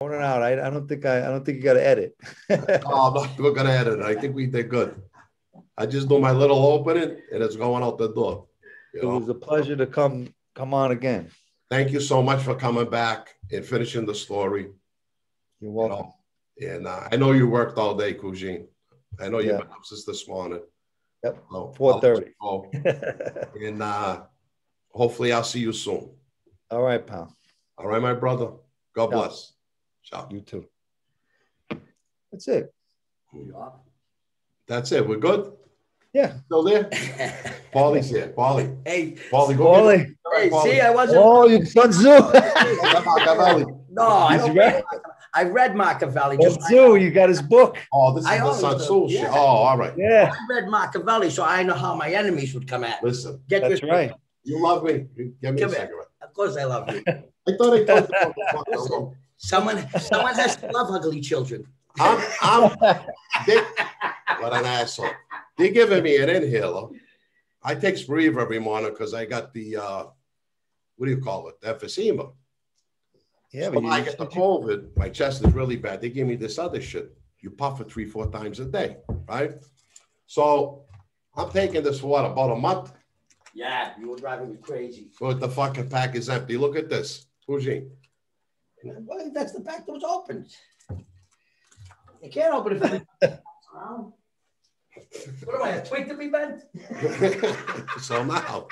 Going out. I don't think you got to edit. Oh, no, we're gonna edit it. I think we did good. I just do my little opening, and it's going out the door. It was a pleasure to come on again. Thank you so much for coming back and finishing the story. You're welcome. And I know you worked all day, Cousine. I know you've been up since this morning. Yep. So 4:30. And hopefully I'll see you soon. All right, pal. All right, my brother. God bless. Ciao. You too. That's it. That's it. We're good? Yeah. Still there? Pauli's here. Paulie. Hey. Paulie, go Paulie. Hey, Paulie. see, I wasn't. Oh, you Sun Tzu. No, I don't read. I read Machiavelli. Sun Tzu, you got his book. Oh, this is the Sun Tzu shit. Yeah. Oh, all right. Yeah. I read Machiavelli, so I know how my enemies would come at me. Listen. That's right. You love me. Give me a cigarette. Of course I love you. I thought I told you. Someone has to love ugly children. What an asshole. They're giving me an inhaler. I take Spreve every morning because I got the, what do you call it? Emphysema. Yeah, so but when I get the COVID, my chest is really bad. They give me this other shit. You puff it 3-4 times a day, right? So I'm taking this for what, about a month? Yeah, you were driving me crazy. But the fucking pack is empty. Look at this. Cousine. Well, that's the pack that was open. You can't open it. What am I, a twig to be bent? So now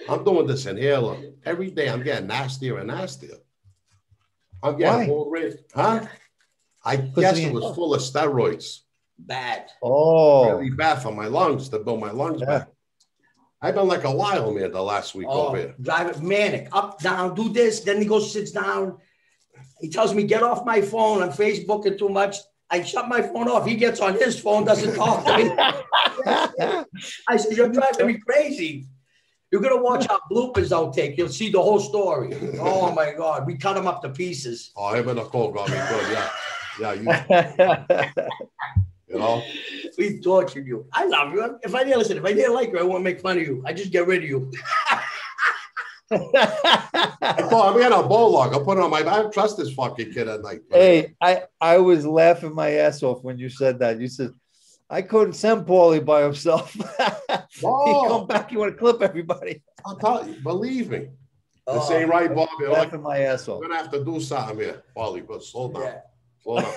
I'm doing this inhaler. Every day I'm getting nastier and nastier. I'm getting more red. Huh? I guess it was full of steroids. Bad. Oh. Really bad for my lungs, to build my lungs back. I've been like a wild man the last week over here. Driving manic. Up, down, do this. Then he goes, sits down. He tells me, get off my phone. I'm Facebooking too much. I shut my phone off. He gets on his phone, doesn't talk to me. I said, you're driving me crazy. You're going to watch our bloopers outtake. You'll see the whole story. Oh, my God. We cut them up to pieces. Oh, him and Nicole got me good. Yeah. You know? We tortured you. I love you. If I didn't like you, I won't make fun of you. I just get rid of you. I'm getting a bulldog. I'll put it on my. I don't trust this fucking kid at night. Hey, I was laughing my ass off when you said that. You said I couldn't send Paulie by himself. He come back. You want to clip everybody? I'll tell you. Believe me. This ain't right, Bobby. I'm laughing my ass off. We're gonna have to do something here, Paulie. But slow down. Yeah. Slow down.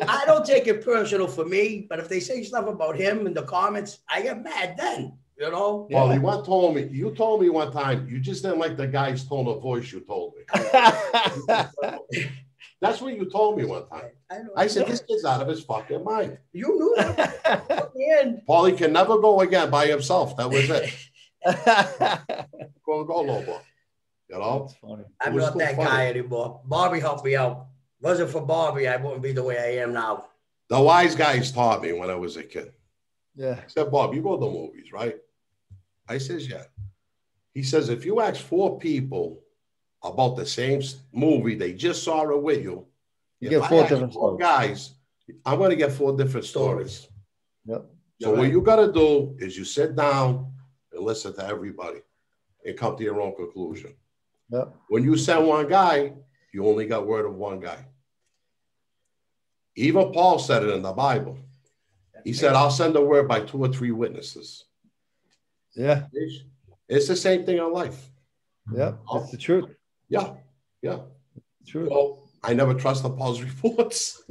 I don't take it personal for me, but if they say stuff about him in the comments, I get mad then. You know? Well, you told me one time, you just didn't like the guy's tone of voice, you told me. That's what you told me one time. I said, this kid's out of his fucking mind. You knew that. Paulie can never go again by himself. That was it. Go, Lobo. You know? That's funny. I'm not that guy anymore. Bobby helped me out. Wasn't for Bobby, I wouldn't be the way I am now. The wise guys taught me when I was a kid. Yeah. I said, Bob, you go to the movies, right? I says, yeah. He says, if you ask 4 people about the same movie, they just saw it with you. You get 4 different stories. Guys, I'm going to get 4 different stories. Yep. So what you got to do is you sit down and listen to everybody and come to your own conclusion. Yep. When you send one guy, you only got word of one guy. Even Paul said it in the Bible. He said, I'll send the word by 2 or 3 witnesses. Yeah. It's the same thing in life. Yeah, that's the truth. Yeah. True. So I never trusted Paul's reports.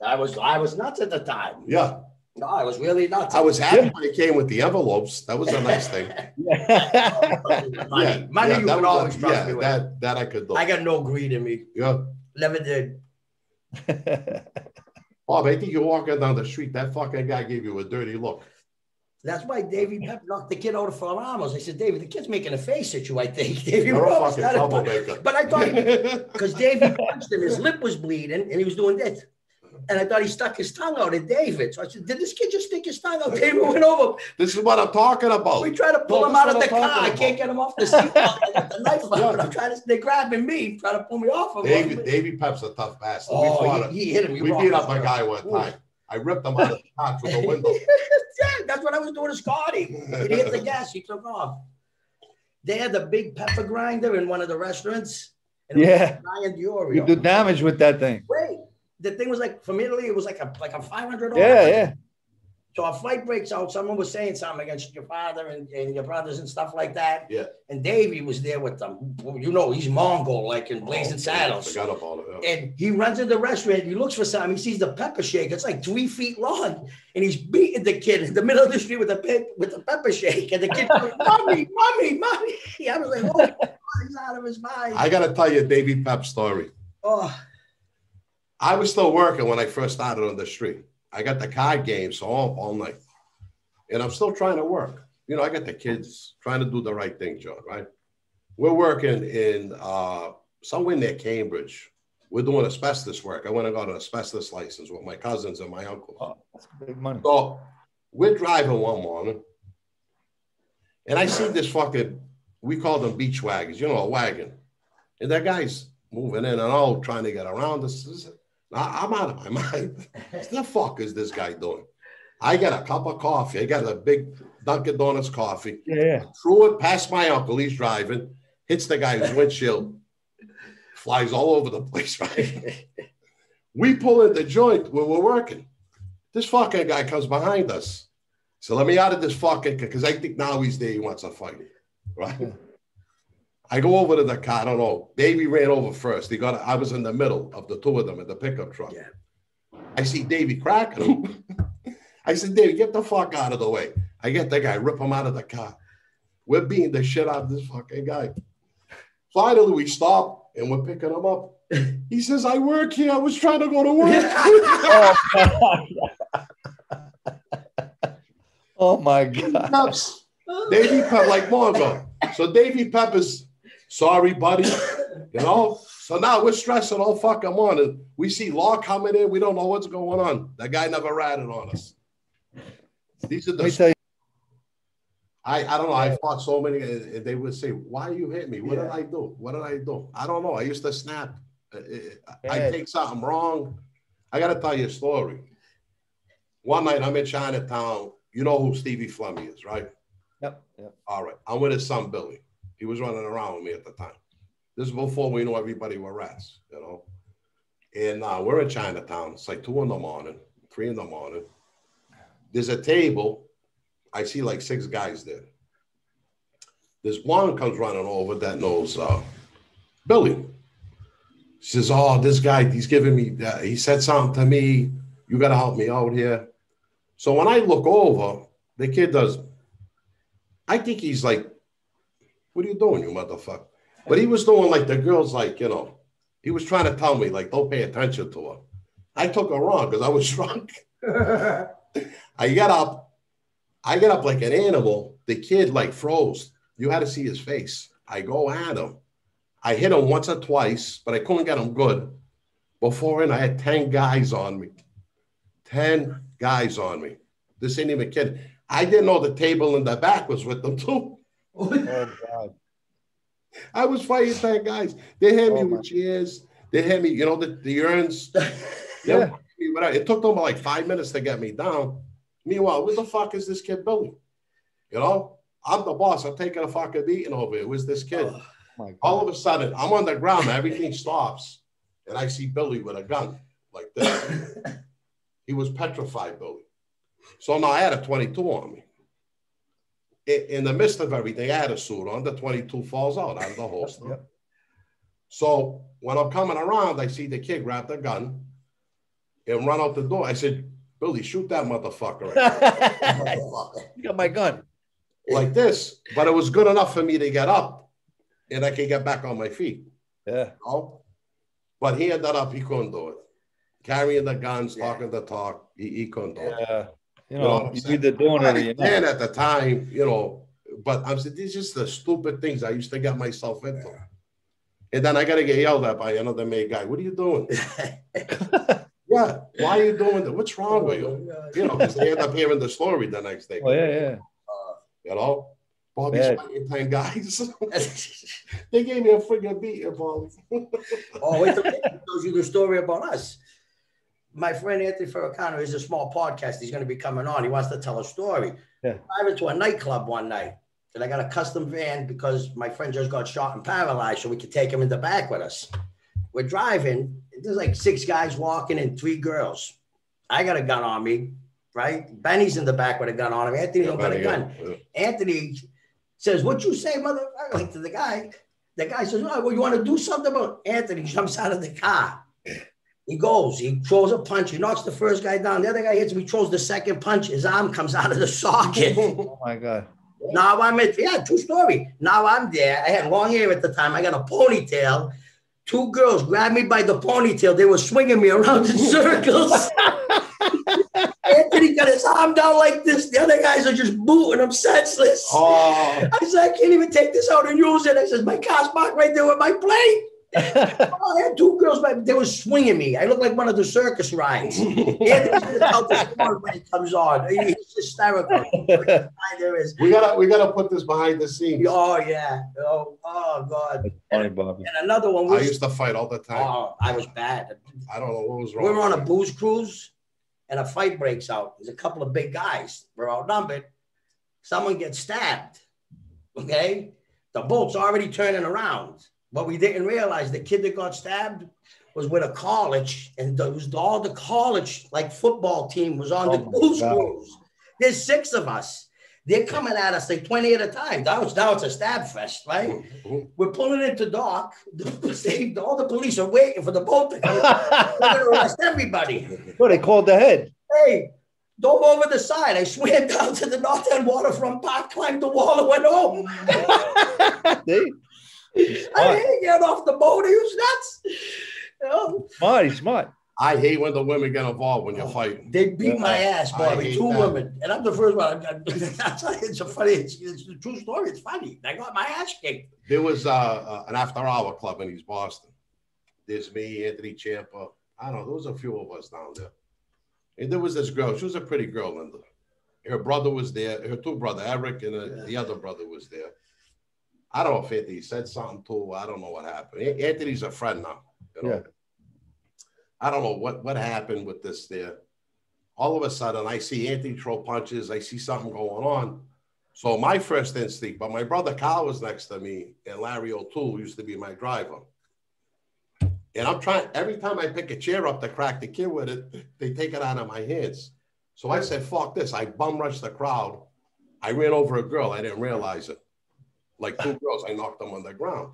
I was nuts at the time. Yeah. No, I was really nuts. I was happy when it came with the envelopes. That was a nice thing. Money you can always trust me with. That I could do. I got no greed in me. Yeah. Never did. Bob, I think you're walking down the street. That fucking guy gave you a dirty look. That's why Davey Pep knocked the kid out of Ramos. I said, Davey, the kid's making a face at you, I think. Davey You're a Ramos. fucking troublemaker. But I thought, because Davey punched him, his lip was bleeding, and he was doing this. And I thought he stuck his tongue out at David. So I said, did this kid just stick his tongue out? David went over. This is what I'm talking about. We try to pull him out of the car. I can't get him off the seat. I got the knife out. I'm trying to, they're grabbing me, trying to pull me off of him. Davey Pep's a tough bastard. Oh, he hit him. We beat up a guy one time. I ripped him out of the car through the window. Yeah, that's what I was doing to Scotty. He hit the gas. He took off. They had the big pepper grinder in one of the restaurants. And yeah. You do damage with that thing. Wait, the thing was like, from Italy, it was like a $500. Yeah. So a fight breaks out. Someone was saying something against your father and your brothers and stuff like that. Yeah. And Davey was there with them. You know, he's Mongol, like in Blazing Saddles. I forgot about it. Yeah. And he runs in the restaurant. He looks for something. He sees the pepper shake. It's like 3 feet long. And he's beating the kid in the middle of the street with the pepper shake. And the kid goes, mommy. I was like, oh, he's out of his mind. I got to tell you a Davey Pep story. Oh. I was still working when I first started on the street. I got the card game, so all night. And I'm still trying to work. You know, I got the kids trying to do the right thing, John, right? We're working in somewhere near Cambridge. We're doing asbestos work. I went and got an asbestos license with my cousins and my uncles. Oh, that's big money. So we're driving one morning, and I see this fucking, we call them beach wagons, you know, a wagon. And that guy's moving in and out, trying to get around us. I'm out of my mind. What the fuck is this guy doing? I got a cup of coffee. I got a big Dunkin' Donuts coffee. Yeah. Threw it past my uncle. He's driving. Hits the guy's windshield. Flies all over the place, right? We pull in the joint where we're working. This fucking guy comes behind us. So let me out of this fucking, because I think now he's there. He wants to fight, right? Yeah. I go over to the car. I don't know. Davey ran over first. I was in the middle of the two of them in the pickup truck. Yeah. I see Davey cracking him. I said, Davey, get the fuck out of the way. I get the guy, rip him out of the car. We're beating the shit out of this fucking guy. Finally, we stop and we're picking him up. He says, I work here. I was trying to go to work. Oh, my God. Davey Pep, like Mongo. So Davey Pep is, sorry, buddy. You know? So now we're stressing all fucking morning. We see law coming in. We don't know what's going on. That guy never ratted on us. These are the... I don't know. I fought so many. And they would say, why you hit me? What did I do? What did I do? I don't know. I used to snap. I take something wrong. I got to tell you a story. One night I'm in Chinatown. You know who Stevie Fleming is, right? Yep. All right. I'm with his son, Billy. He was running around with me at the time. This is before we knew everybody were rats, you know. And we're in Chinatown. It's like 2 in the morning, 3 in the morning. There's a table. I see like 6 guys there. This one comes running over that knows Billy. She says, oh, this guy, he's giving me, he said something to me. You got to help me out here. So when I look over, the kid does, I think he's like, what are you doing, you motherfucker? But he was doing like the girls, like, you know, he was trying to tell me, like, don't pay attention to her. I took her wrong because I was drunk. I get up like an animal. The kid like froze. You had to see his face. I go at him. I hit him once or twice, but I couldn't get him good. Before I had 10 guys on me. 10 guys on me. This ain't even kidding. I didn't know the table in the back was with them too. Oh, God. I was fighting 10 guys. They hit me with chairs. They hit me, you know, the urns. Yeah. It took them like 5 minutes to get me down. Meanwhile, what the fuck is this kid Billy? You know, I'm the boss. I'm taking a fucking beating over here. Who's this kid? Oh, all of a sudden, I'm on the ground. Everything stops. And I see Billy with a gun like this. He was petrified, Billy. So now I had a 22 on me. In the midst of everything, I had a suit on. The 22 falls out of the holster. Yep. So when I'm coming around, I see the kid grab the gun and run out the door. I said, Billy, shoot that motherfucker. You got my gun. Like this. But it was good enough for me to get up and I could get back on my feet. Yeah. You know? But he ended up, he couldn't do it. Carrying the guns, talking the talk, he couldn't do it. Yeah. You know you're either doing it or you're not. And at the time, you know, but I'm saying, these are just the stupid things I used to get myself into. And then I got to get yelled at by another made guy. What are you doing? Yeah, why are you doing that? What's wrong with you? You know, because they end up hearing the story the next day. Oh, yeah. You know, Bobby's fighting 10 guys. They gave me a friggin' beat, Bobby. Oh, wait till he tells you the story about us. My friend Anthony Ferracano is a small podcast. He's going to be coming on. He wants to tell a story. Yeah. I went to a nightclub one night, and I got a custom van because my friend just got shot and paralyzed, so we could take him in the back with us. We're driving. There's like 6 guys walking and 3 girls. I got a gun on me, right? Benny's in the back with a gun on him. Anthony don't got a gun. Yeah. Anthony says, "What you say, mother?" Like to the guy. The guy says, "Oh, well, you want to do something about?" Anthony jumps out of the car. He goes, he throws a punch. He knocks the first guy down. The other guy hits him. He throws the second punch. His arm comes out of the socket. Oh, my God. Now I'm at, true story. Now I'm there. I had long hair at the time. I got a ponytail. 2 girls grabbed me by the ponytail. They were swinging me around in circles. Anthony got his arm down like this. The other guys are just booting him senseless. Oh. I said, "I can't even take this out and use it." I said, "My car's parked right there with my plate." I had 2 girls, they were swinging me. I look like one of the circus rides. Anthony's out the storm when it comes on. He's hysterical. There is. We gotta put this behind the scenes. Oh yeah. Oh God. Funny, Bobby. And another one I used to fight all the time. Oh, I was bad. I don't know what was wrong. We were on a booze cruise, and a fight breaks out. There's a couple of big guys. We're outnumbered. Someone gets stabbed. Okay, the boat's already turning around. But we didn't realize the kid that got stabbed was with a college, and it was all the college, like football team was on the booze cruise. There's 6 of us. They're coming at us like 20 at a time. Now it's a stab fest, right? We're pulling into dock. All the police are waiting for the boat to come. They're going to arrest everybody. Well, they called the head. Hey, dove over the side. I swam down to the North End Waterfront Park, climbed the wall, and went home. I didn't get off the boat. He was nuts. You know? Smart, he's smart. I hate when the women get involved when you're fighting. They beat my ass, Bobby. 2 women. And I'm the first one. It's a funny, it's a true story. It's funny. I got my ass kicked. There was an after-hour club in East Boston. There's me, Anthony Ciampa. I don't know. There was a few of us down there. And there was this girl. She was a pretty girl, Linda. Her brother was there. Her 2 brothers, Eric, and the other brother was there. I don't know if Anthony said something to her. I don't know what happened. Anthony's a friend now. You know? Yeah. I don't know what happened with this there. All of a sudden, I see Anthony throw punches. I see something going on. So my first instinct, but my brother Kyle was next to me, and Larry O'Toole used to be my driver. And I'm trying, every time I pick a chair up to crack the kid with it, they take it out of my hands. So I said, fuck this. I bum rushed the crowd. I ran over a girl. I didn't realize it. Like 2 girls, I knocked them on the ground.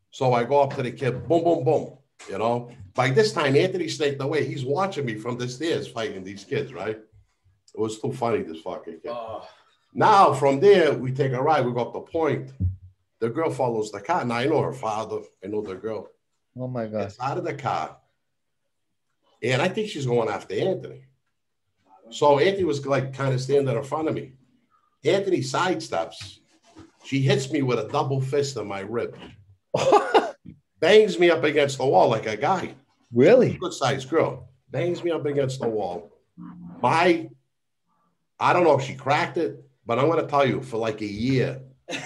So I go up to the kid, boom, boom, boom. You know, by this time, Anthony snaked away. He's watching me from the stairs fighting these kids, right? It was too funny, this fucking kid. Now, from there, we take a ride. We go up the point. The girl follows the car. Now, I know her father. I know the girl. Oh, my God. Gets out of the car. And I think she's going after Anthony. So Anthony was like kind of standing in front of me. Anthony sidesteps. She hits me with a double fist on my rib. Bangs me up against the wall like a guy. Really? Good sized girl. Bangs me up against the wall. I don't know if she cracked it, but I'm going to tell you, for like a year,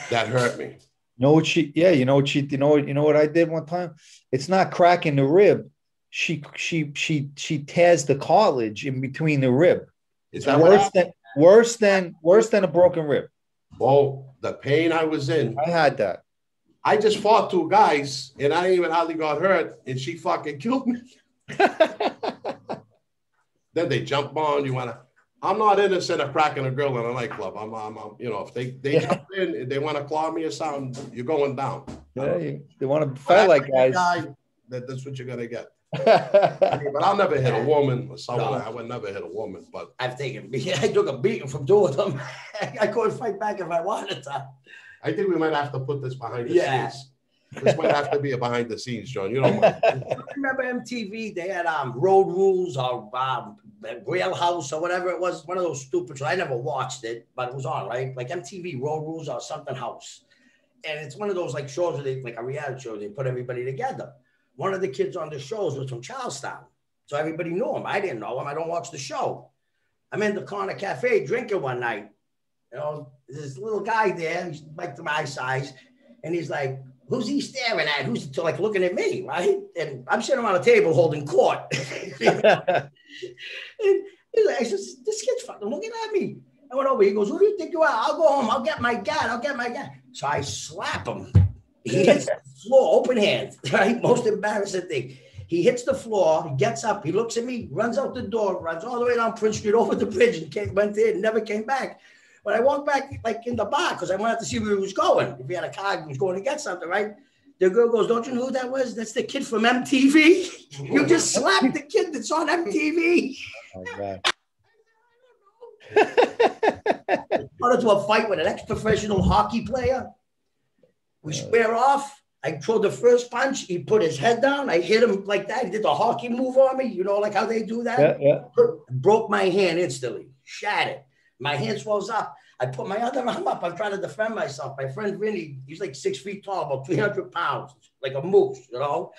that hurt me. You know what what I did one time? It's not cracking the rib. She tears the cartilage in between the rib. It's worse than a broken rib. Well, the pain I was in. I had that. I just fought 2 guys, and I didn't even hardly got hurt, and she fucking killed me. Then they jump on. I'm not innocent of cracking a girl in a nightclub. I'm you know, if they jump in and they want to claw me or something, you're going down. Yeah, they want to fight like guys. That's what you're gonna get. But I'll never hit a woman or someone. I would never hit a woman. But I took a beating from 2 of them. I couldn't fight back if I wanted to. I think we might have to put this behind the scenes. This might have to be a behind the scenes, John. You don't mind. I remember MTV, they had Road Rules or Rail House or whatever it was, one of those stupid shows. I never watched it, but it was on, right? Like MTV, Road Rules or something house. And it's one of those like shows where they, like a reality show, they put everybody together. One of the kids on the shows was from Charlestown. So everybody knew him. I didn't know him. I don't watch the show. I'm in the corner cafe drinking one night. You know, there's this little guy there, he's like my size, and he's like, who's he staring at? Who's like looking at me, right? And I'm sitting around a table holding court. And I said, this kid's fucking looking at me. I went over. He goes, who do you think you are? I'll go home. I'll get my gun. So I slap him. He hits the floor, open hand, right? Most embarrassing thing. He hits the floor. He gets up. He looks at me, runs out the door, runs all the way down Prince Street over the bridge and went there and never came back. When I walked back, like in the bar, because I wanted to see where he was going. If he had a car, he was going to get something, right? The girl goes, don't you know who that was? That's the kid from MTV. You just slapped the kid that's on MTV. Oh, my God. Got into a fight with an ex-professional hockey player. We square off. I throw the first punch. He put his head down. I hit him like that. He did the hockey move on me. You know, like how they do that? Yeah. Broke my hand instantly. Shattered. My hand swells up. I put my other arm up. I'm trying to defend myself. My friend Vinny, he's like 6 feet tall, about 300 pounds, like a moose, you know?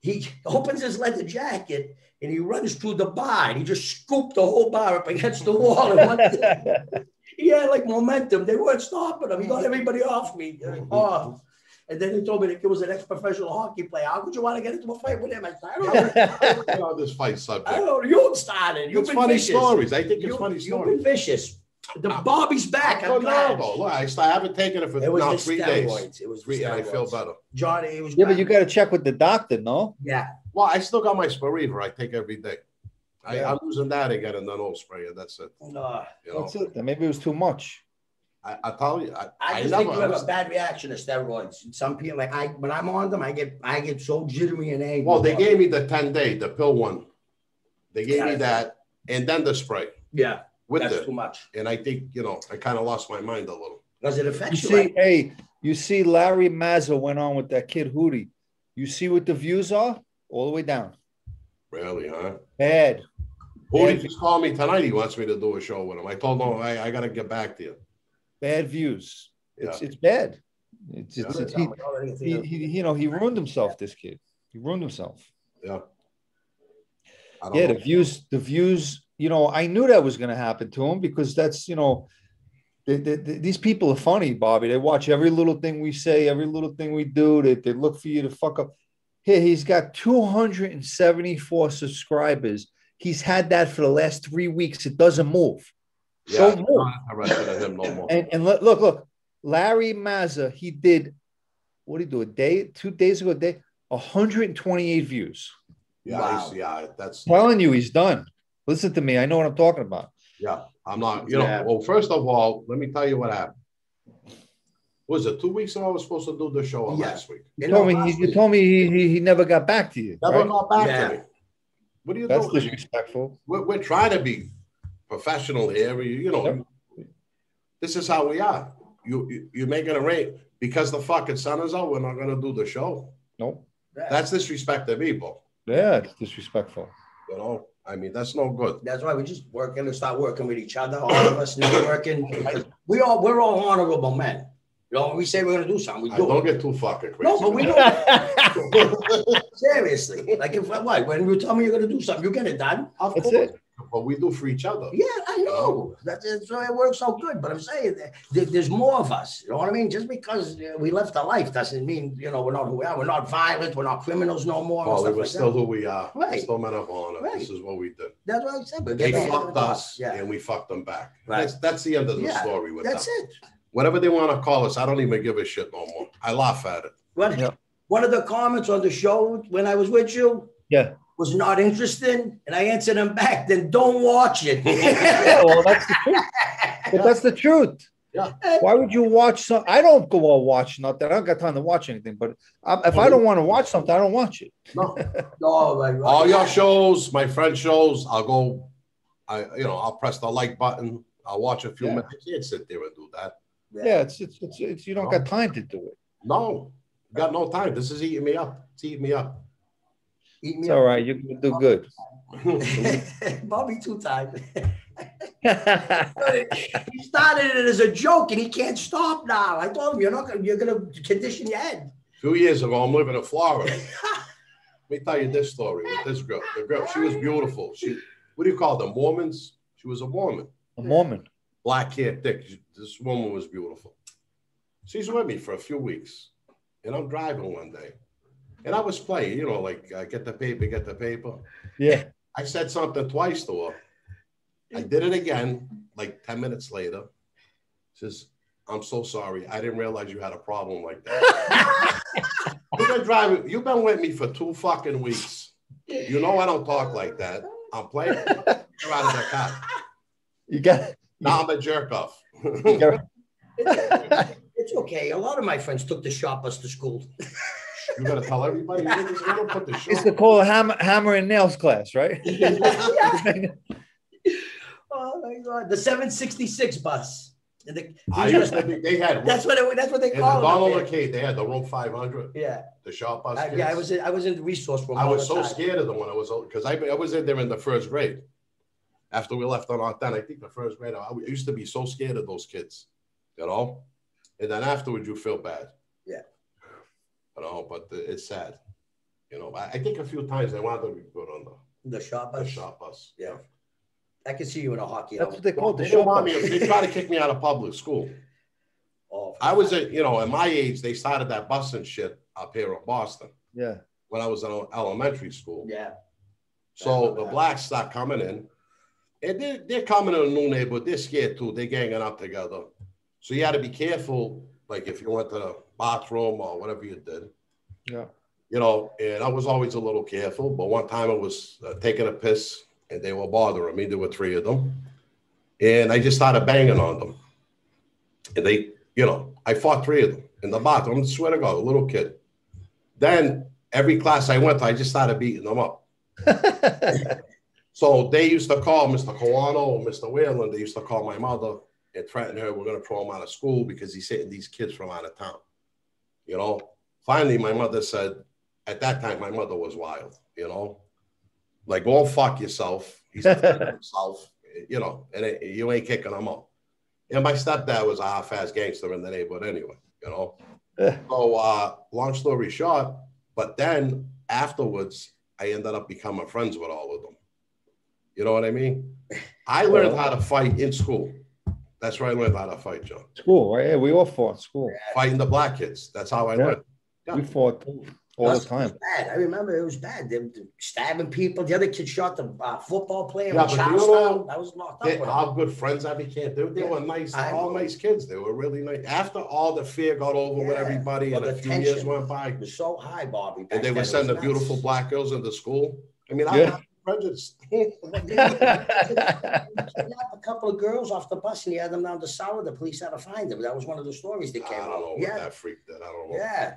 He opens his leather jacket and he runs through the bar and he just scooped the whole bar up against the wall. He had like momentum. They weren't stopping him. He got everybody off me. Oh. And then he told me that he was an ex-professional hockey player. How could you want to get into a fight with him? I said, I don't know. This fight subject. I don't know. You started. You've been funny vicious. Stories. I think it's funny stories. You've been vicious. The Bobby's back. I'm glad. Look, I haven't taken it for 3 days. It was 3 and I feel better. Johnny, it was. Yeah, but you got to check with the doctor, no? Yeah. Well, I still got my Spiriva. I take every day. I'm losing that again and then I'll spray it. That's it. No. That's it. Maybe it was too much. I tell you, I just think you have a bad reaction to steroids. Some people, like when I'm on them, I get so jittery and angry. Well, they gave me the 10-day, the pill one. They gave me that, and then the spray. Yeah, that's too much. And I think I kind of lost my mind a little. Does it affect you? See, hey, you see, Larry Mazza went on with that kid Hootie. You see what the views are? All the way down. Really, huh? Bad. Hootie just called me tonight. He wants me to do a show with him. I told him I got to get back to you. Bad views. It's bad. He ruined himself. This kid, he ruined himself. Yeah. The views. I knew that was going to happen to him because that's these people are funny, Bobby. They watch every little thing we say, every little thing we do. They look for you to fuck up. Here, he's got 274 subscribers. He's had that for the last 3 weeks. It doesn't move. Yeah, I'm not interested in him no more. And look, Larry Mazza, he did, what did he do, 2 days ago, 128 views. Yeah, wow. That's telling you he's done. Listen to me, I know what I'm talking about. Yeah, I'm not, well, first of all, let me tell you what happened. Was it 2 weeks ago I was supposed to do the show last week? You told me he never got back to you. Never got back to me. What are you doing? That's disrespectful. We're trying to be professional here. This is how we are. You make it a rate because the fucking sun is out. We're not going to do the show. Nope. That's disrespect to people. Yeah, it's disrespectful. I mean, that's no good. That's why we just working to start working with each other. All of us networking. We're all honorable men. We say we're going to do something. We do. Don't get too fucking crazy. No, but we don't. Seriously. Like when you tell me you're going to do something, you get it done. Of course. It. But we do for each other. Yeah, I know. That's why it works so good. But I'm saying there's more of us. You know what I mean? Just because we left a life doesn't mean, we're not who we are. We're not violent. We're not criminals no more. Well, we're still who we are. Right. We're still men of honor. Right. This is what we did. That's what I said. They fucked us and we fucked them back. Right. That's the end of the story with that's them. That's it. Whatever they want to call us, I don't even give a shit no more. I laugh at it. One of the comments on the show when I was with you was not interested, and I answered him back, then don't watch it. Well, that's the truth. But that's the truth. Yeah. Why would you watch something? I don't go out watch nothing. I don't got time to watch anything. But if I don't want to watch something, I don't watch it. No. All your shows, my friend shows, I'll go, I'll press the like button. I'll watch a few minutes. You can't sit there and do that. Yeah, it's you don't got time to do it. No, you got no time. This is eating me up. It's eating me up. It's all right. You can do good. Bobby too tired. He started it as a joke and he can't stop now. I told him you're gonna condition your head. A few years ago, I'm living in Florida. Let me tell you this story with this girl. The girl, she was beautiful. What do you call them? Mormons? She was a Mormon. A Mormon. Black hair, thick. This woman was beautiful. She's with me for a few weeks. And I'm driving one day. And I was playing, get the paper. Yeah. I said something twice to her. I did it again. like 10 minutes later, says, I'm so sorry. I didn't realize you had a problem like that. You've been with me for 2 fucking weeks. You know I don't talk like that. I'm playing. You're out of the car. You got Now I'm a jerk off. It's okay. A lot of my friends took the shop bus to school. You gotta tell everybody. You put the It's to call a hammer and nails class, right? Oh my God, the 766 bus. They had. That's what they call it. Donald Arcade, they had the room 500. Yeah. The shop bus. Yeah, I was in the resource room. I was so scared of them when I was old because I was in there in the 1st grade. After we left on our 10, I think the 1st grade, I used to be so scared of those kids, you know. And then afterwards, you feel bad. Yeah. You know, but it's sad. You know, I think a few times they wanted to be put on the shop bus. The shop bus. Yeah. I can see you in a hockey. That's what they call the They shop bus. They try to kick me out of public school. Oh, I was at, you know, at my age, they started that busing shit up here in Boston. Yeah. When I was in elementary school. Yeah. So the blacks start coming in. And they're coming in a new neighborhood. They're scared too. They're ganging up together. So you had to be careful, like if you went to the bathroom or whatever you did. Yeah. You know, and I was always a little careful. But one time I was taking a piss and they were bothering me. There were 3 of them. And I just started banging on them. And they, you know, I fought 3 of them in the bathroom. I swear to God, a little kid. Then every class I went to, I just started beating them up. So they used to call Mr. Kawano, Mr. Whalen, they used to call my mother and threaten her, we're going to throw him out of school because he's hitting these kids from out of town. You know, finally, my mother said, at that time, my mother was wild, you know, like, go fuck yourself. He's himself, you know, and you ain't kicking him out. And my stepdad was a half-ass gangster in the neighborhood anyway, you know. So long story short, but then afterwards, I ended up becoming friends with all of them. You know what I mean? I learned how to fight in school. That's where I learned how to fight, John. School, right? Yeah, we all fought in school. Fighting the black kids. That's how I learned. Yeah. We fought all the time. It was bad. I remember it was bad. They were stabbing people. The other kid shot the football player. Yeah, but you know, that was locked up. How good friends I became. They were nice, all nice kids. They were really nice. After all the fear got over with everybody and a few years went by. It was so high, Bobby. And they were sending beautiful black girls into school. I mean, I prejudice. A couple of girls off the bus and he had them down to Sour. The police had to find them. That was one of the stories that came out. I don't know what that freaked that. I don't know. Yeah.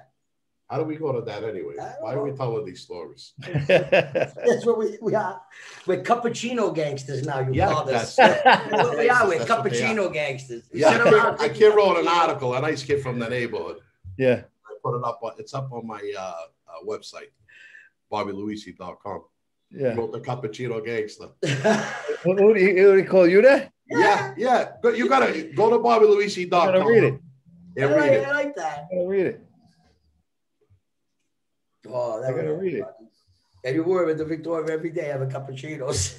How do we go to that anyway? Why are we telling these stories? That's what we are. We're cappuccino gangsters now. You call us. We are. We're cappuccino gangsters. Yeah, a kid wrote an article, a nice kid from the neighborhood. Yeah. I put it up. It's up on my website, BobbyLuisi.com. Yeah. Wrote the cappuccino gangster. What do you call you that? Yeah. But you gotta go to BobbyLuisi.com. Gotta read it. Yeah, read it. I like that. Gotta read it. Oh, I gotta read it. And you were at the Victoria every day having cappuccinos.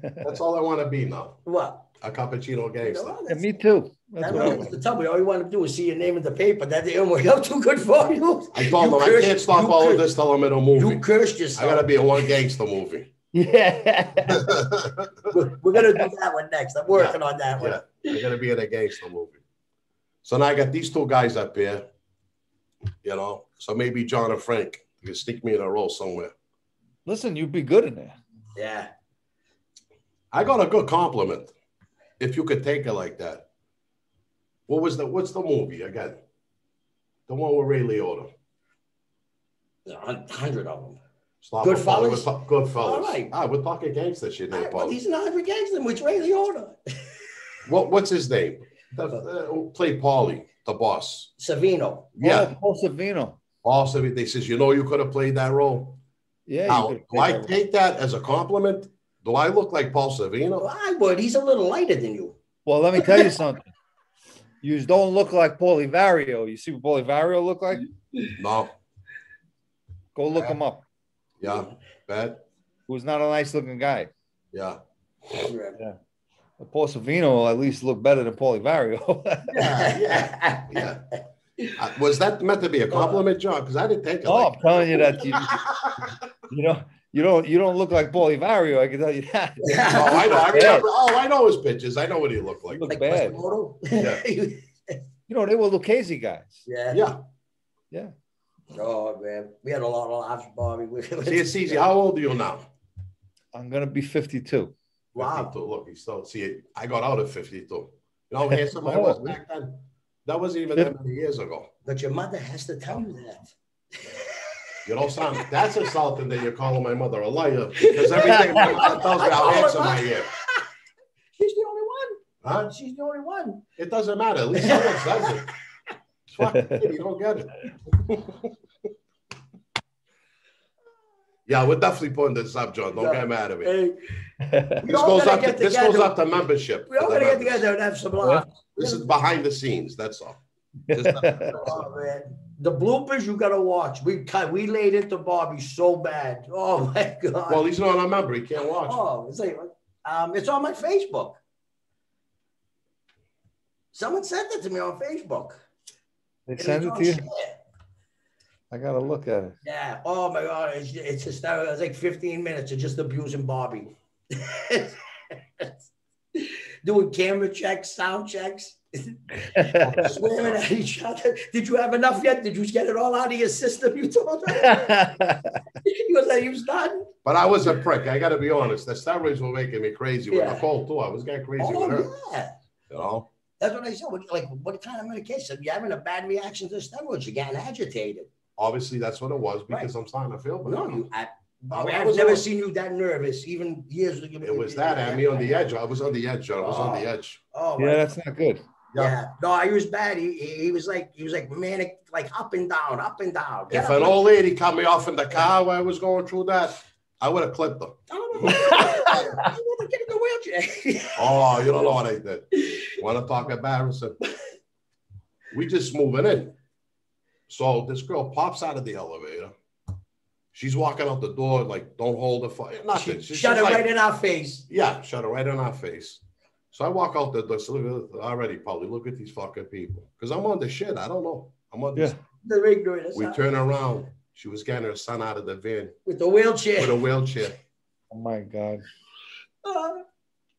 That's all I want to be now. What? A cappuccino gangster. Yeah, me too. That's what I was to tell me. All you want to do is see your name in the paper. That didn't work out too good for you. I told them I can't stop all of this till I'm in a movie. You cursed yourself. I gotta be in one gangster movie. Yeah. We're gonna do that one next. I'm working on that one. Yeah, I gotta be in a gangster movie. So now I got these 2 guys up here. You know, so maybe John and Frank, you can stick me in a role somewhere. Listen, you'd be good in there. Yeah. I got a good compliment. If you could take it like that. What's the movie again? The one with Ray Liotta. 100 of them. Goodfellas. Goodfellas. All right. We're talking gangster shit here, But he's not a gangster. Which Ray Liotta? What's his name? Play Paulie, the boss. Savino. Yeah. Paul Savino. Paul Savino. They says, you know, you could have played that role. Yeah. Now, do I take that as a compliment? Do I look like Paul Savino? Well, I would. He's a little lighter than you. Well, let me tell you something. You don't look like Paulie Vario. You see what Paulie Vario look like? No. Go look him up. Yeah. Bad. Who's not a nice looking guy. Yeah. Yeah. But Paul Savino will at least look better than Paulie Vario. Yeah. Was that meant to be a compliment, John? Because I didn't take it. I'm telling you that You don't look like Bolivario, I can tell you that. Oh, I know. I remember. Oh, I know his pictures. I know what he looked like. Look bad. Yeah. They were Lucchese guys. Yeah. Yeah. Oh man, we had a lot of laughs, Bobby. See, it's easy. How old are you now? I'm gonna be 52. Wow. 52. Look, he's still. See, I got out at 52. You know how handsome I was back then? That wasn't even that many years ago. But your mother has to tell you that. You know, Sam, that's insulting that you're calling my mother a liar because everything my mother tells me how handsome I am. She's the only one. Huh? She's the only one. It doesn't matter. At least someone says it. Fucking kid, you don't get it. Yeah, we're definitely putting this up, John. Don't get mad at me. Hey, this goes up to membership. We all gotta get together and have some laughs. This is behind the scenes. That's all. Oh, man. The bloopers you gotta watch. We laid into Bobby so bad. Oh my god. Well, he's not a member. He can't watch. Oh, it's on my Facebook. Someone sent it to me on Facebook. They sent it to you? I gotta look at it. Yeah. Oh my god. It's just it's like 15 minutes of just abusing Bobby. Doing camera checks, sound checks. Swearing at each other. Did you have enough yet? Did you get it all out of your system? You told her. He was like, he was done. But I was a prick. I got to be honest. The steroids were making me crazy with Nicole too. I was getting crazy with her. Yeah. You know. That's what I said. What kind of medication? You're having a bad reaction to steroids. You're getting agitated. Obviously, that's what it was because I'm starting to feel better. I've never seen you that nervous, even years ago. It was that had me on the edge. I was on the edge, John. I was on the edge. Oh, yeah, that's not good. Yeah. No, he was bad. He was like manic, like up and down, up and down. If an old lady cut me off in the car while I was going through that, I would have clipped her. I want to get in the wheelchair. Oh, you don't know what I did. Want to talk embarrassing? We just moving in. So this girl pops out of the elevator. She's walking out the door like, don't hold her for nothing. Shut it right in our face. Yeah, shut it right in our face. So I walk out the door. So look at, already, Paulie, look at these fucking people. Because I'm on the shit. I don't know. I'm on this. They're ignorant. We turn around. She was getting her son out of the van. With the wheelchair. With a wheelchair. Oh, my God.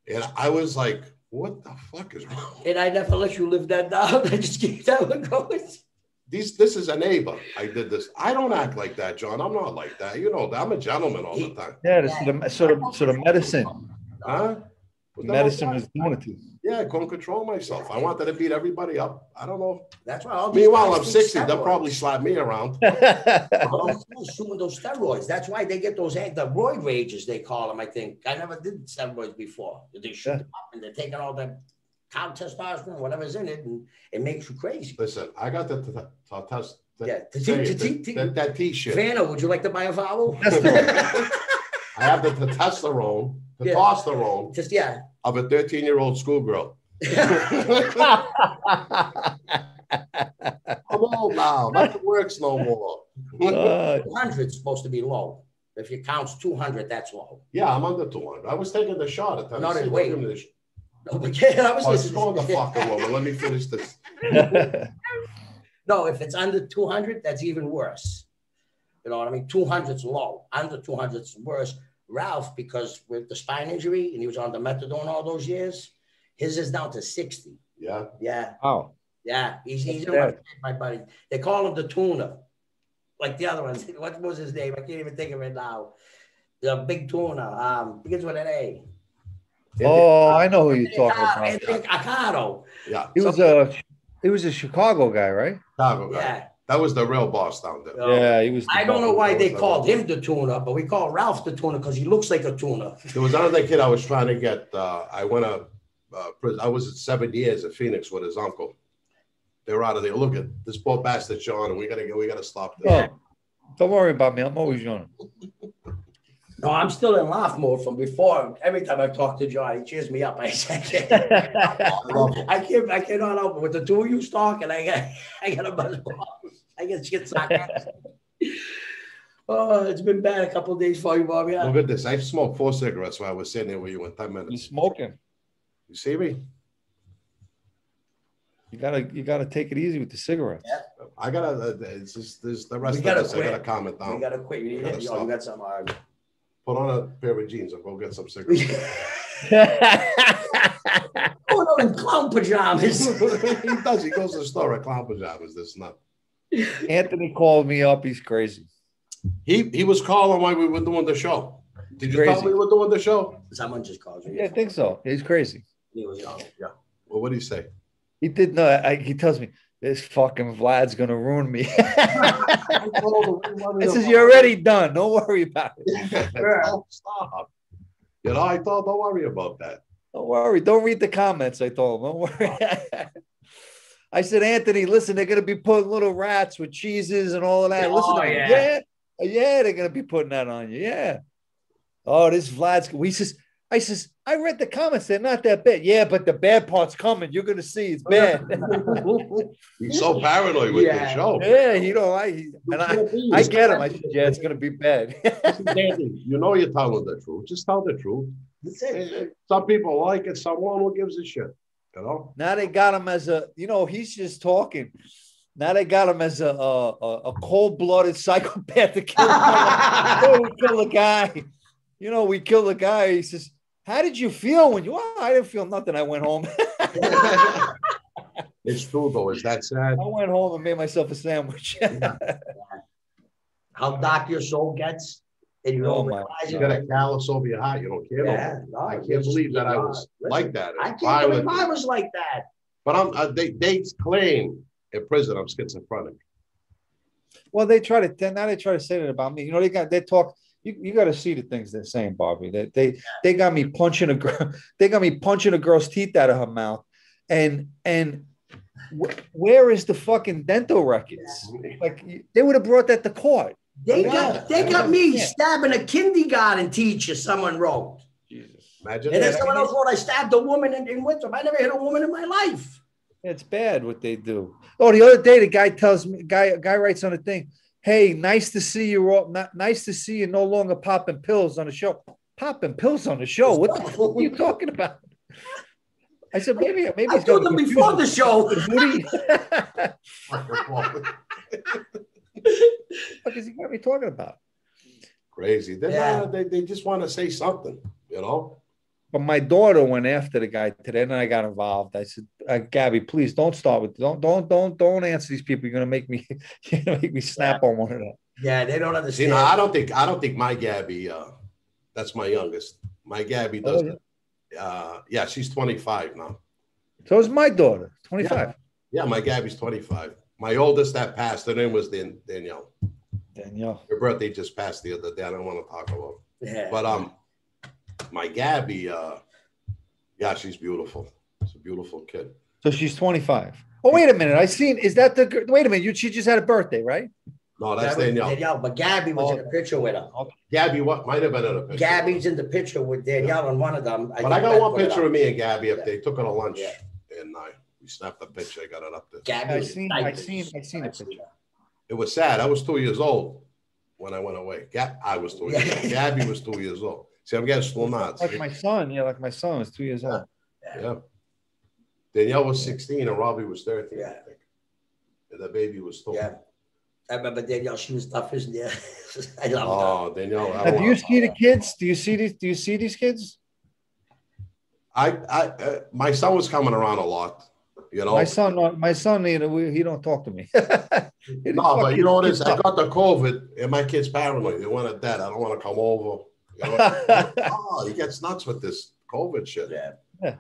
And I was like, what the fuck is wrong? And I never let you live that down. I just keep that one going. This is a neighbor. I did this. I don't act like that, John. I'm not like that. You know, I'm a gentleman all the time. Yeah, the sort of medicine. Huh? Medicine was doing it to you. Yeah, I couldn't control myself. I wanted to beat everybody up. I don't know. That's why. Meanwhile, I'm 60. They'll probably slap me around. Shooting those steroids. That's why they get those the roid rages, they call them. I think I never did steroids before. They shoot them up and they're taking all that cow testosterone, whatever's in it, and it makes you crazy. Listen, I got that T-shirt. Vanna, would you like to buy a vowel? I have the testosterone. Just of a 13-year-old schoolgirl. I'm old now. Nothing works no more. 200 is supposed to be low. If you count 200, that's low. Yeah, I'm under 200. I was taking the shot at that. Not in weight. No, but yeah, I was going the fucking woman. Let me finish this. No, if it's under 200, that's even worse. You know what I mean? 200's low. Under 200's worse. Ralph, because with the spine injury, and he was on the methadone all those years, his is down to 60. Yeah. Yeah. Oh. Yeah. He's in my buddy. They call him the tuna. Like the other ones. What was his name? I can't even think of it now. The big tuna. Begins with an A. Oh, I know who you're talking about. Anthony Accardo. Yeah. He was a Chicago guy, right? Chicago guy. Yeah. That was the real boss down there. Yeah, he was. I don't know why they called him the tuna, but we call Ralph the tuna because he looks like a tuna. There was another kid I was trying to get. I was at 7 years at Phoenix with his uncle. They were out of there. Look at this poor bastard, John, and we gotta stop this. Oh, don't worry about me. I'm always John. No, I'm still in laugh mode from before. Every time I talk to John, he cheers me up. I cannot help it. With the two of you talking, I got a buzz ball. I get shit sarcastic. Oh, it's been bad a couple of days for you, Bobby. Yeah. Look at this. I smoked 4 cigarettes while I was sitting here with you in 10 minutes. You smoking? You see me? You gotta take it easy with the cigarettes. Yeah. I gotta. It's just there's the rest of us. I gotta calm it down. We gotta quit. You got some argument. Put on a pair of jeans and go get some cigarettes. Oh, no, in clown pajamas. He does. He goes to the store in clown pajamas. This nut. Anthony called me up. He's crazy. He was calling while we were doing the show. Did you tell me we were doing the show? Someone just called you. Yeah, I think so. He's crazy. He was young. Yeah. Well, what did he say? He did not. He tells me this fucking Vlad's gonna ruin me. I says you're already done. Don't worry about it. Oh, stop. You know, I thought, don't worry about that. Don't worry. Don't read the comments. I told him. Don't worry. I said, Anthony, listen, they're gonna be putting little rats with cheeses and all of that. Listen, yeah, they're gonna be putting that on you. Yeah. Oh, this Vlad's. I read the comments. They're not that bad. Yeah, but the bad part's coming. You're going to see it's bad. He's so paranoid with the show. Yeah, I get him. I said, yeah, it's going to be bad. You know you're telling the truth. Just tell the truth. Some people like it. Someone who gives a shit. You know? Now they got him as he's just talking. Now they got him as a cold-blooded psychopath to kill we kill a guy. We killed a guy. He says, how did you feel when I didn't feel nothing. I went home. It's true, though. Is that sad? I went home and made myself a sandwich. How dark your soul gets. And you don't realize you got a callus over your heart. You don't care. I can't believe that I was like that. I can't believe I was like that. But they claim in prison I'm schizophrenic. Well, they try to say that about me. They talk. You got to see the things they're saying, Barbie. They got me punching a girl. They got me punching a girl's teeth out of her mouth, and where is the fucking dental records? Like they would have brought that to court. They got me stabbing a kindergarten teacher. Someone wrote. Jesus, imagine. And then someone else wrote, I stabbed a woman in Winthrop. I never hit a woman in my life. It's bad what they do. Oh, the other day the guy tells me, guy writes on the thing. Hey, nice to see you. Nice to see you no longer popping pills on the show. Popping pills on the show? What the fuck are you talking about? I said, maybe I told them before the show. What is he going to be talking about? Crazy. They just want to say something, But my daughter went after the guy today, and I got involved. I said, "Gabby, please don't start with don't answer these people. You're gonna make me snap on one of them." Yeah, they don't understand. I don't think my Gabby. That's my youngest. My Gabby doesn't. She's 25 now. So is my daughter, 25. Yeah, my Gabby's 25. My oldest that passed, her name was Danielle. Her birthday just passed the other day. I don't want to talk about it. Yeah. But my Gabby, she's beautiful. She's a beautiful kid. So she's 25. Oh, wait a minute. Wait a minute. She just had a birthday, right? No, that's Danielle. But Gabby was in the picture with her. Gabby, what might have been in a picture? Gabby's in the picture with Danielle on one of them. But I got one picture of me and Gabby up there. They took her to lunch, and we snapped the picture. I got it up there. Gabby, I seen a picture. It was sad. I was 2 years old when I went away. I was 2 years old. Gabby was 2 years old. See, I'm getting slow nods. Like my son. Yeah, like my son was 2 years old. Yeah. Danielle was 16 and Robbie was 13, I think. And the baby was 2. Yeah. I remember Danielle. She was tough, isn't there? I love her. Oh, Danielle. Do you see the kids? Do you see these kids? My son was coming around a lot. My son, he don't talk to me. No, but you know what it is? I got the COVID, and my kid's paranoid. They want it dead. I don't want to come over. He gets nuts with this COVID shit. Yeah.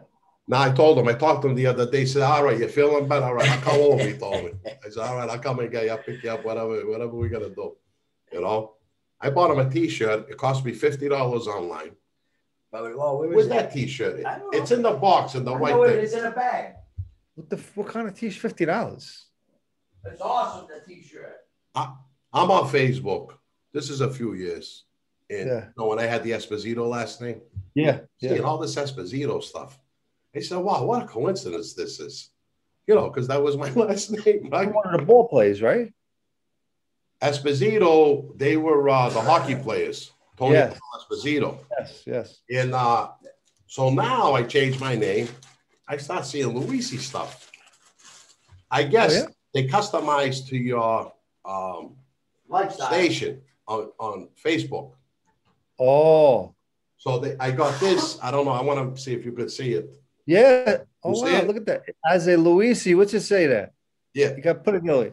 Now I talked to him the other day. He said, all right, you're feeling better? All right, I'll come over, he told me. I said, all right, I'll come and get you. I'll pick you up, whatever we're going to do. I bought him a T-shirt. It cost me $50 online. Where's that T-shirt? It's in the box, in the white thing. It's in a bag. What kind of T-shirt? $50. It's awesome, the T-shirt. I'm on Facebook. This is a few years. And when I had the Esposito last name. Seeing all this Esposito stuff. I said, wow, what a coincidence this is. Because that was my last name. Right? One of the ball players, right? Esposito, they were the hockey players. Tony Esposito. Yes. And so now I changed my name. I start seeing Luisi stuff. I guess they customized to your station on Facebook. Oh. So I got this. I don't know. I want to see if you could see it. Yeah. Oh, You see wow. it? Look at that. As a Luisi, what's it say there? Yeah. You got to put it Gilly.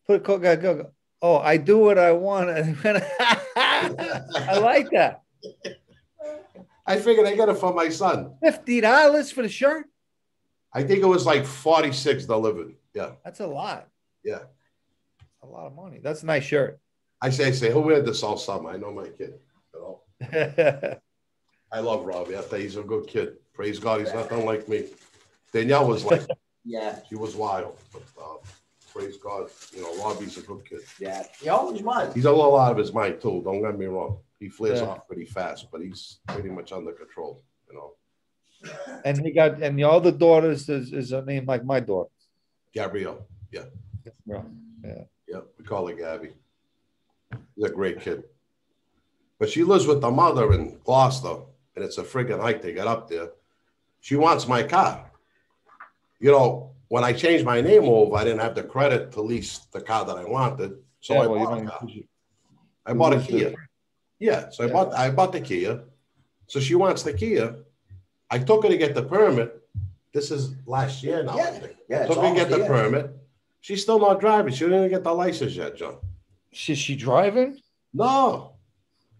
Put it, go. Oh, I do what I want. I like that. I figured I got it for my son. $50 for the shirt? I think it was like 46 delivered. Yeah. That's a lot. Yeah. A lot of money. That's a nice shirt. I say, he'll wear this all summer. I know my kid. You know? I love Robbie. I think he's a good kid. Praise God, he's nothing like me. Danielle was like, yeah, she was wild. But, praise God, you know, Robbie's a good kid. Yeah, he always was. He's a little out of his mind too. Don't get me wrong. He flares off pretty fast, but he's pretty much under control. You know. And the other daughters is a name like my daughter, Gabrielle. Yeah. Yeah. Yeah. We call her Gabby. He's a great kid. But she lives with the mother in Gloucester, and it's a friggin' hike to get up there. She wants my car. You know, when I changed my name over, I didn't have the credit to lease the car that I wanted. So I bought a car. I bought a Kia. Yeah, so I bought the Kia. So she wants the Kia. I took her to get the permit. This is last year now, I think. Yeah, took her to get the permit. She's still not driving. She didn't even get the license yet, John. Is she driving? No,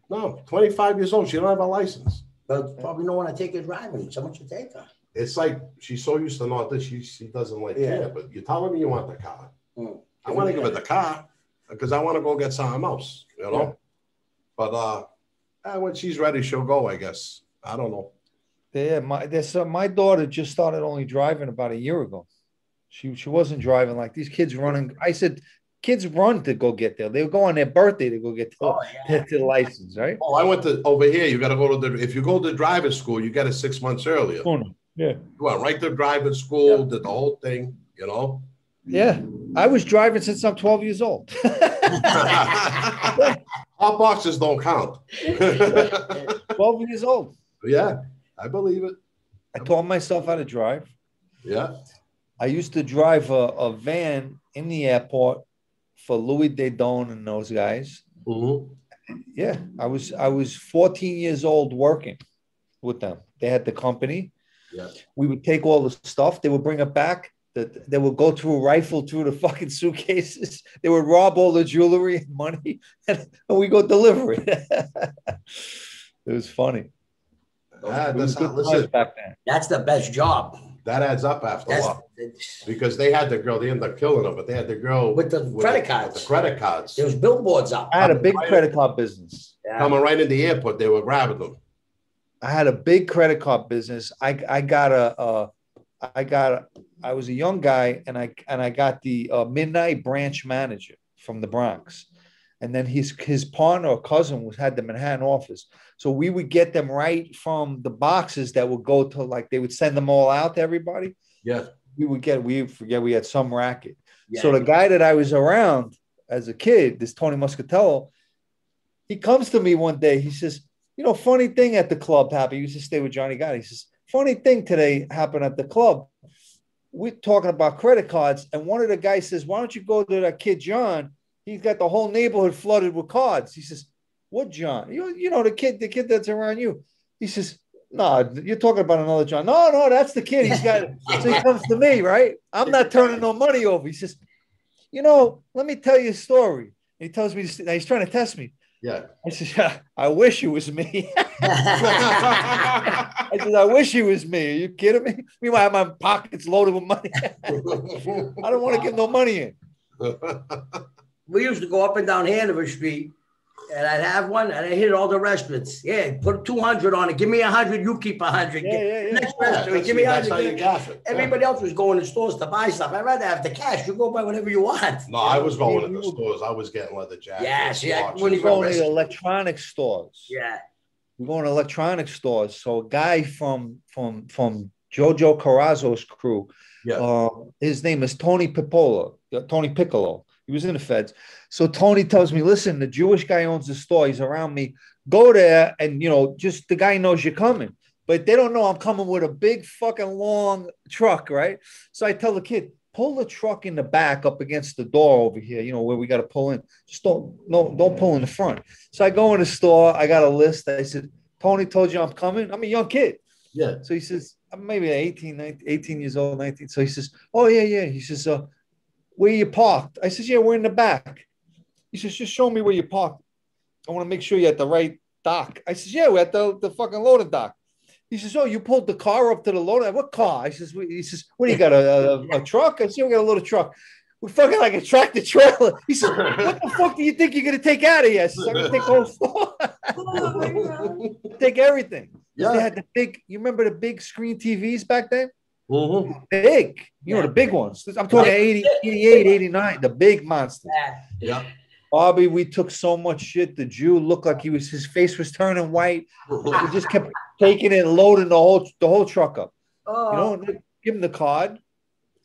25 years old. She don't have a license. But probably don't want to take her driving. Someone should take her. It's like she's so used to not that she doesn't like care. But you're telling me you want the car. I want to give her the car because I want to go get something else, you know. But when she's ready, she'll go, I guess. I don't know. Yeah, my daughter just started only driving about a year ago. She wasn't driving like these kids running. I said, kids run to go get there. They go on their birthday to go get the license, right? Oh, I went to over here. You got to go to if you go to driving school, you get it 6 months earlier. Yeah. You went right to driving school, did the whole thing, you know? Yeah. I was driving since I'm 12 years old. Hot boxes don't count. 12 years old. Yeah, I believe it. I taught myself how to drive. Yeah. I used to drive a van in the airport for Louis Dedon and those guys. Mm-hmm. Yeah, I was 14 years old working with them. They had the company. Yeah. We would take all the stuff. They would bring it back. They would go rifle through the fucking suitcases. They would rob all the jewelry and money, and we go deliver it. It was funny. Listen, back then. That's the best job. That adds up after a while. Because they had the girl, they ended up killing her, but they had the girl with the credit cards. With the credit cards. There was billboards up. I had a big credit card business. Yeah. Coming right in the airport, they were grabbing them. I had a big credit card business. I was a young guy, and I got the midnight branch manager from the Bronx, and then his partner or cousin had the Manhattan office. So we would get them right from the boxes that would go to they would send them all out to everybody. Yeah, we had some racket. Yeah. So the guy that I was around as a kid, this Tony Muscatello, he comes to me one day. He says, funny thing at the club happened. He used to stay with Johnny Gotti. He says, funny thing today happened at the club. We're talking about credit cards, and one of the guys says, why don't you go to that kid, John? He's got the whole neighborhood flooded with cards. He says, what John? You know, the kid that's around you. He says, no, you're talking about another John. No, that's the kid. He's got it. So he comes to me, right? I'm not turning no money over. He says, let me tell you a story. And he tells me this, he's trying to test me. Yeah. I said, I wish it was me. I said, I wish it was me. Are you kidding me? Meanwhile, my pocket's loaded with money. I don't want to get no money in. We used to go up and down Hanover Street, and I'd have one, and I hit all the restaurants. Yeah, put 200 on it. Give me 100. You keep 100. Next restaurant, give me 100. Everybody else was going to stores to buy stuff. I'd rather have the cash. You go buy whatever you want. No, I was going to the stores. I was getting leather jackets. When you go to the electronic stores. Yeah. We're going to electronic stores. So a guy from Jojo Carrazzo's crew, his name is Tony Piccolo. He was in the feds. So Tony tells me, listen, the Jewish guy owns the store. He's around me. Go there and, just the guy knows you're coming. But they don't know I'm coming with a big fucking long truck, right? So I tell the kid, pull the truck in the back up against the door over here, you know, where we got to pull in. Just don't pull in the front. So I go in the store. I got a list. I said, Tony told you I'm coming. I'm a young kid. Yeah. So he says, I'm maybe 18 years old, 19. So he says, oh, yeah. He says, where you parked? I says, yeah, we're in the back. He says, just show me where you parked. I want to make sure you're at the right dock. I says, yeah, we're at the fucking loading dock. He says, oh, you pulled the car up to the loading. What car? He says, what do you got, a truck? I said, we got a little truck. We're fucking like a tractor trailer. He said, what the fuck do you think you're going to take out of here? I said, I'm going to take the whole floor. Take everything. Yeah. They had the big, you remember the big screen TVs back then? Mm-hmm. Big. You know, the big ones. I'm talking 80, 88, 89, the big monsters. Yeah. Bobby, we took so much shit. The Jew looked like his face was turning white. We just kept taking it and loading the whole truck up. You know, give him the card.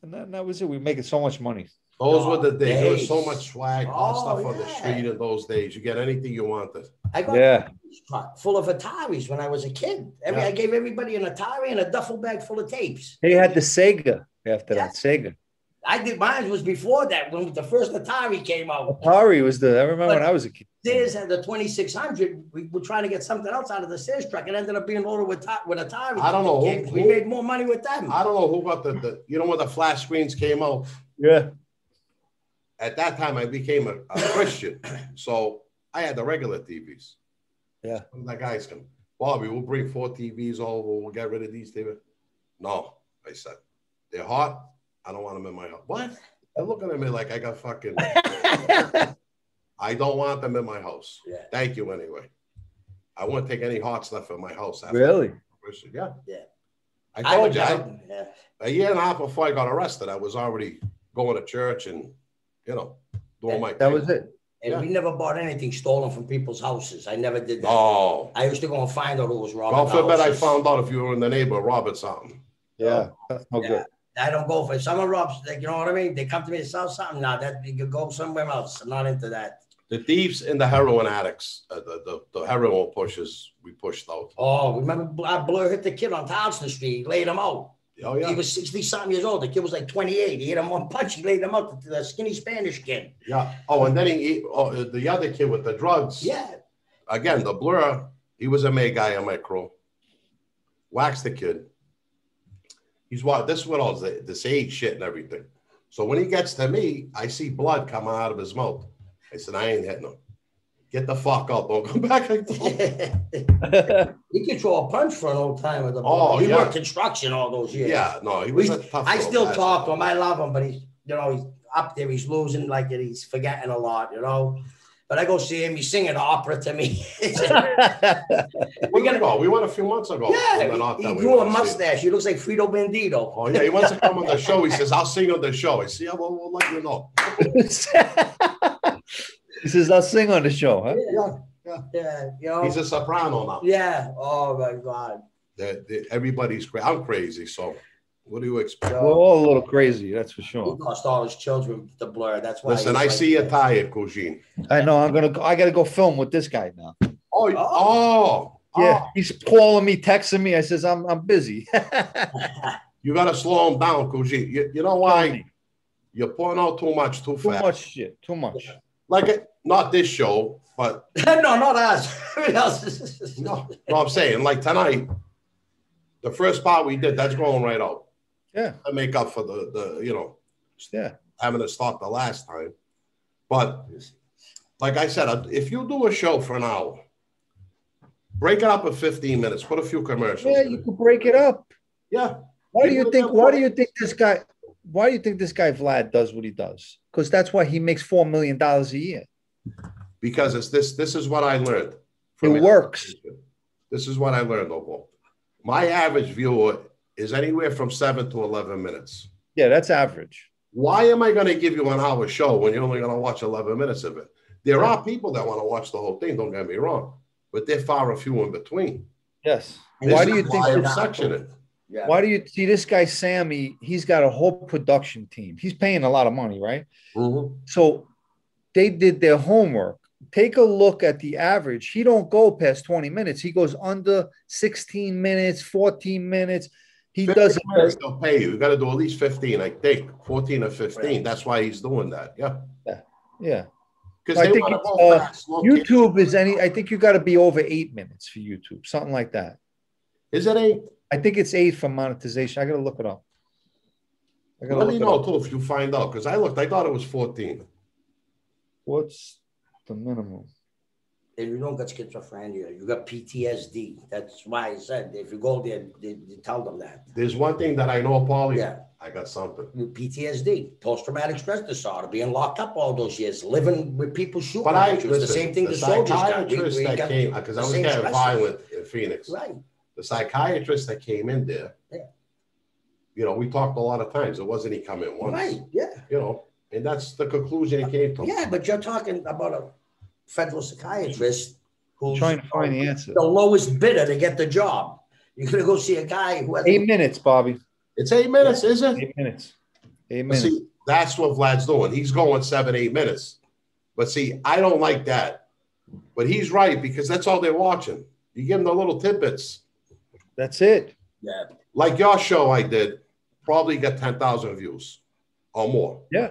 And that was it. We were making so much money. Those were the days. There was so much swag, stuff on the street in those days. You get anything you wanted. I got a truck full of Ataris when I was a kid. I gave everybody an Atari and a duffel bag full of tapes. They had the Sega after that. Sega. I did mine was before that when the first Atari came out. Atari was I remember when I was a kid. Sears had the 2600. We were trying to get something else out of the Sears truck. It ended up being loaded with Atari. I don't know. We made more money with them. I don't know who got you know when the flash screens came out? Yeah. At that time, I became a Christian. So I had the regular TVs. Yeah. That guy's going, Bobby, we'll bring 4 TVs over. We'll get rid of these TVs. No, I said, they're hot. I don't want them in my house. What? They're looking at me like I got fucking. I don't want them in my house. Yeah. Thank you anyway. I won't take any hot stuff in my house. Really? Yeah. I told you, a year and a half before I got arrested, I was already going to church and, you know, doing my thing. That was it. And we never bought anything stolen from people's houses. I never did that. Oh. I used to go and find out who was robbing houses. God forbid I found out if you were in the neighborhood robbing something. Yeah, that's no good. I don't go for it. Someone robs, you know what I mean? They come to me to sell something. Now that you could go somewhere else. I'm not into that. The thieves and the heroin addicts, the heroin pushers, we pushed out. Oh, remember Blur hit the kid on Townsend Street, laid him out. Oh, yeah. He was 60-something years old. The kid was like 28. He hit him one punch. He laid him out, the skinny Spanish kid. Yeah. Oh, and then the other kid with the drugs. Yeah. Again, the Blur, he was a May guy on my crew. Waxed the kid. He's what? This is what all this age shit and everything. So when he gets to me, I see blood coming out of his mouth. I said, I ain't hitting him. Get the fuck up. Don't come back. He could throw a punch for an old time with the he worked construction all those years. Yeah, no, he was a tough I still talk to him. I love him, but he's up there. He's losing like it. He's forgetting a lot, But I go see him. He's singing opera to me. We gotta go. We went a few months ago. Yeah, he grew a mustache. He looks like Frito Bandito. Oh yeah, he wants to come on the show. He says, "I'll sing on the show." I see. Yeah, well, we'll let you know. He says, "I'll sing on the show." Huh? Yeah. He's a soprano now. Yeah. Oh my God. Everybody's crazy. I'm crazy. So, what do you expect? We're all a little crazy. That's for sure. He lost all his children to Blur. That's why. Listen, I see you tired, Cousine. I know. I gotta go film with this guy now. Yeah, he's calling me, texting me. I says, I'm busy. You gotta slow him down, Cousine. You know why? You're pouring out too much, too fast. Too much shit. Too much. Like not this show, but no, not us. no, I'm saying like tonight, the first part we did, that's going right out. Yeah, I make up for the having to start the last time. But like I said, if you do a show for an hour, break it up in 15 minutes. Put a few commercials. Yeah, you can break it up. Yeah. Why do you think this guy Vlad does what he does? Because that's why he makes $4 million a year. Because it's this is what I learned. It works. This is what I learned, Obo. My average viewer is anywhere from 7 to 11 minutes. Yeah, that's average. Why am I going to give you an hour show when you're only going to watch 11 minutes of it? There are people that want to watch the whole thing, don't get me wrong, but they're far and few in between. Yes. Why do you think I'm sectioning? Yeah. Why do you see this guy, Sammy? He's got a whole production team. He's paying a lot of money, right? Mm-hmm. So they did their homework. Take a look at the average. He don't go past 20 minutes. He goes under 16 minutes, 14 minutes. He does it. Minutes, they'll pay you. You got to do at least 15, I think, 14 or 15. Right. That's why he's doing that. Yeah. Yeah. Because I think YouTube is I think you got to be over 8 minutes for YouTube, something like that. Is it 8? I think it's 8 for monetization. I got to look it up. Let me know too if you find out, because I thought it was 14. What's the minimum? And you don't got schizophrenia. You got PTSD. That's why I said if you go there, they tell them that. There's one thing that I know, Paulie. Yeah. I got something. PTSD, post-traumatic stress disorder, being locked up all those years, living with people shooting. But it's the same thing the soldiers got. That came, because I was getting violent in Phoenix. Right. The psychiatrist that came in there, you know, we talked a lot of times. It wasn't he come in once. Right, yeah. You know, and that's the conclusion he came to. Yeah, but you're talking about a federal psychiatrist who's trying to find the answer. The lowest bidder to get the job. You're going to go see a guy who has 8 minutes, Bobby. It's 8 minutes, is it? 8 minutes. 8 minutes. See, that's what Vlad's doing. He's going 7, 8 minutes. But see, I don't like that. But he's right, because that's all they're watching. You give them the little tidbits. That's it. Yeah. Like your show I did, probably got 10,000 views or more. Yeah.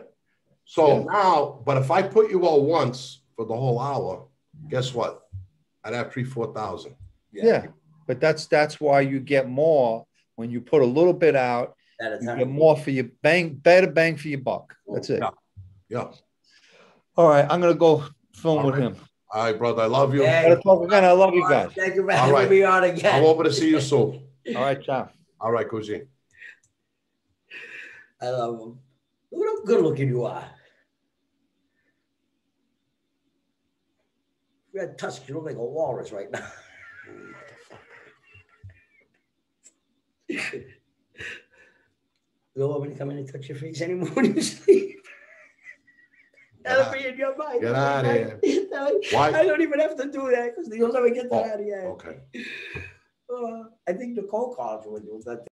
So now, but if I put you all once for the whole hour, guess what? I'd have 3,000-4,000. Yeah. But that's why you get more when you put a little bit out. You get more for your better bang for your buck. That's it. Yeah. All right, I'm gonna go film with him. All right, brother. I love you. Hey, gotta talk again. I love you guys. Thank you for having me on again. I'm over to see you soon. All right, ciao. All right, Cousy. I love him. Look how good looking you are. You had tusks. You look like a walrus right now. You don't want me to come in and touch your face anymore when you sleep. That'll be in your mind. Get out of here. Why? I don't even have to do that because you'll never get that out of here. Okay. I think Nicole called you when you was that.